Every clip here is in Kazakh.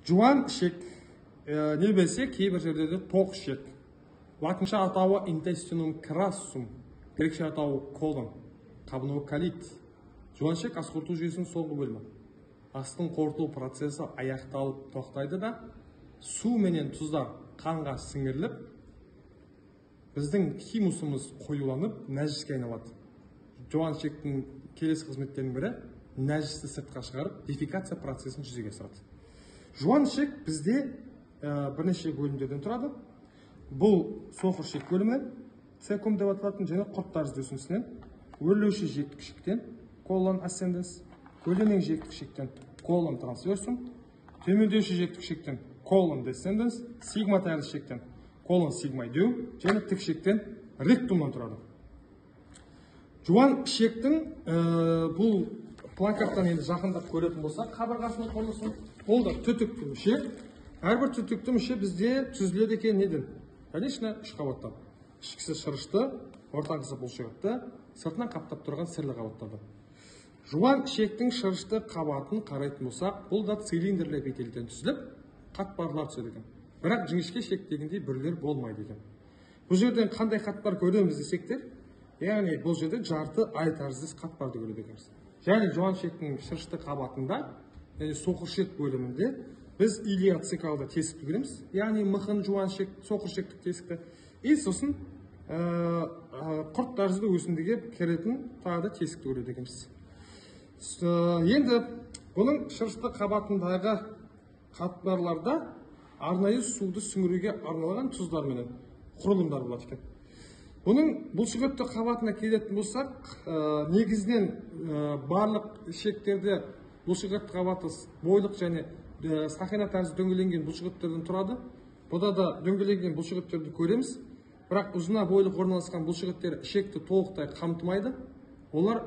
Жуан ішек, немесе кейбір жерлерде тоқ ішек. Латынша атауы intestinum crassum, грекше атауы колон, қабыну калит. Жуан ішек ас қорыту жүйесінің соңғы бөлімі. Астың қорыту процесі аяқталып тоқтайды да, су менен тұздар қанға сіңіріліп, біздің химусымыз қоюланып, нәжіске айналады. Жуан ішектің келесі қызметтерінің бірі нәжісті сыртқа шығарып, дефекация процесін жүзеге асырады. Жуан ішек бізде бірнеше бөлімдерден тұрады. Бұл соқыр ішек бөлімі, цекум деп аталатын және құрт тәрізді өсімсінен, өрлеуші жектік ішектен, колон асценденс, көлденең жектік ішектен, колон трансверсум, төмендеуші жектік ішектен, колон десценденс, сигма тәрізді ішектен, колон сигмоидеум, және тік ішектен ректумнан тұрады. Жуан ішектің бұл плакаттан енді жақындап көретін болсақ, қабырғасының құрылысын, ол да түтікті мүше. Әрбір түтікті мүше бізде түзіледі екен неден? Конечно, үш қабаттан. Ішкісі шырышты, ортаңғысы бұлшықетті, сыртынан қаптап тұрған сірлі қабаттарды. Жуан ішектің шырышты қабатын қарайтын болсақ, бұл да цилиндрлі эпителийден түзіліп, қатпарлар түседі екен. Бірақ жіңішке ішектегіндей бүрлер болмайды екен. Бұл жерден қандай қатпар көреміз десектер? Яғни бұл жерде жарты ай тәріздес қатпарды көреді екенбіз. Және жуан ішектің шырышты қабатында, яғни соқыр ішек бөлімінде біз илиоцикалды тесікті көреміз. Яғни мықын жуан ішек, соқыр ішектік тесікті. И сосын құрт тәрізді өсіндіге керетін тағы да тесікті көреді екенбіз. Енді бұның шырышты қабатындағы қатпарларда арнайы суды сіңіруге арналған тұздар менен құрылымдар болады екен. Бұның бұлшықетті қабатына келетін болсақ, негізінен барлық ішектерде бұлшықетті қабаты бойлық және сақина тәрізді дөңгеленген бұлшықеттерден тұрады. Бұда да дөңгеленген бұлшықеттерді көреміз. Бірақ ұзына бойлық орналасқан бұлшықеттер ішекті толықтай қамтымайды. Олар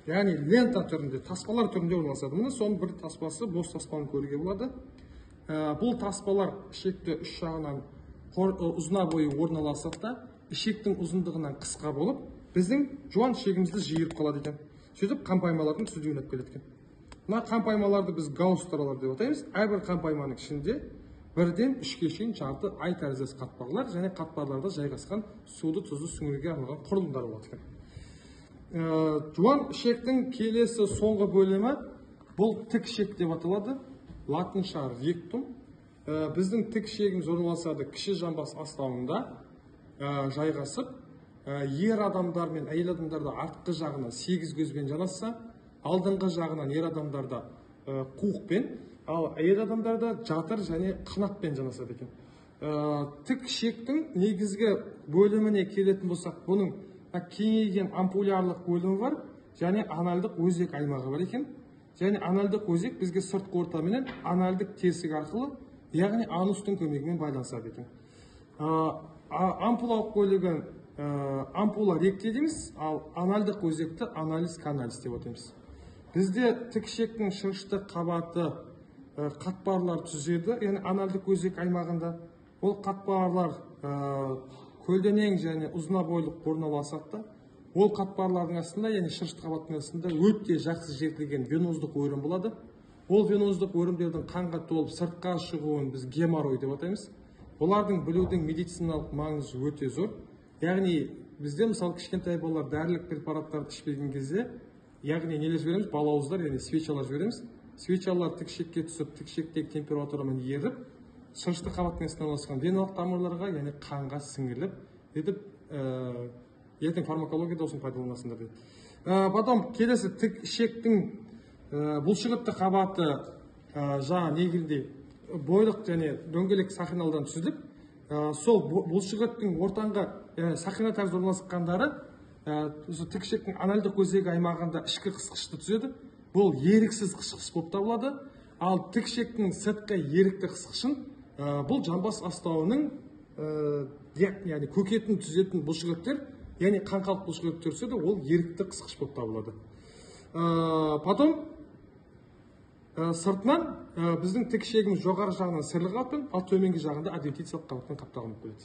яғни лента түрінде, таспалар түрінде орналасады. Міне соның бір таспасы бос таспаны көруге болады. Бұл таспалар ішекті үш жағынан ұзына бойы орналасады да, ішектің ұзындығынан қысқа болып, біздің жуан ішегімізді жиырып қалады екен. Сөйтіп қампаймалардың түзілуіне алып келеді екен. Мына қампаймаларды біз гаусстарлар деп атаймыз. Әрбір қампайманың ішінде бірден үшке шейін жарты ай тәріздес қатпарлар және қатпарларда жайғасқан суды тұзды сіңіруге арналған құрылымдар болады екен. Жуан ішектің келесі соңғы бөлімі бұл тік ішек деп аталады. Латынша ректум. Біздің тік ішегіміз орналасады кіші жамбас астауында жайғасып, ер адамдар мен әйел адамдарда артқы жағынан 8 көзбен жанасса, алдыңғы жағынан ер адамдарда қуықпен, ал әйел адамдарда жатыр және қанатпен жанасады екен. Тік ішектің негізгі бөліміне келетін болсақ, бұның кеңейген ампулярлық бөлімі бар, және анальдық өзек аймағы бар екен. Және анальдық өзек бізге сыртқы ортаменен анальдық тесік арқылы, яғни анустың көмегімен байланысады екен. Ампулалық бөлігі ампула ректе дейміз, ал анальдық өзекті анализ каналис деп атаймыз. Бізде тік ішектің шырышты қабаты қатпарлар түзеді, яғни анальдық өзек аймағында. Ол қатпарлар көлденең және ұзына бойлық орналасады. Ол қатпарлардың астында, яғни шырышты қабаттың астында өте жақсы жетілген веноздық өрім болады. Ол веноздық өрімдердің қанға толып сыртқа шығуын біз геморрой деп атаймыз. Олардың білудің медициналық маңызы өте зор. Яғни бізде мысалы кішкентай балалар дәрілік препараттарды ішпеген кезде, яғни нелер жібереміз? Балауыздар, яғни свечалар жібереміз. Свечалар тік ішекке түсіп, тік ішектегі температурамен еріп, шырышты қабаттың астында орналасқан веналық тамырларға, яғни қанға сіңіріліп, ертең фармакологияда осын пайдаланасыңдар дейді. Потом келесі тік ішектің бұлшықетті қабаты жаңа негізінде бойлық және дөңгелек сақиналдан түзіліп, сол бұлшықеттің ортаңғы сақина тәрізді орналасқандары тік ішектің анальдық өзегі аймағында ішкі қысқышты түзеді. Бұл еріксіз қысқыш болып табылады. Ал тік ішектің сыртқы ерікті қысқышын бұл жамбас астауының яғни көкетін түзетін бұлшықеттер, яғни қаңқалық бұлшықеттер түседі, ол ерікті қысқыш болып табылады. Потом сыртынан біздің тік ішегіміз жоғары жағынан сірлі қабатпен, ал төменгі жағында адвентициялық қабатпен қапталған болып келеді.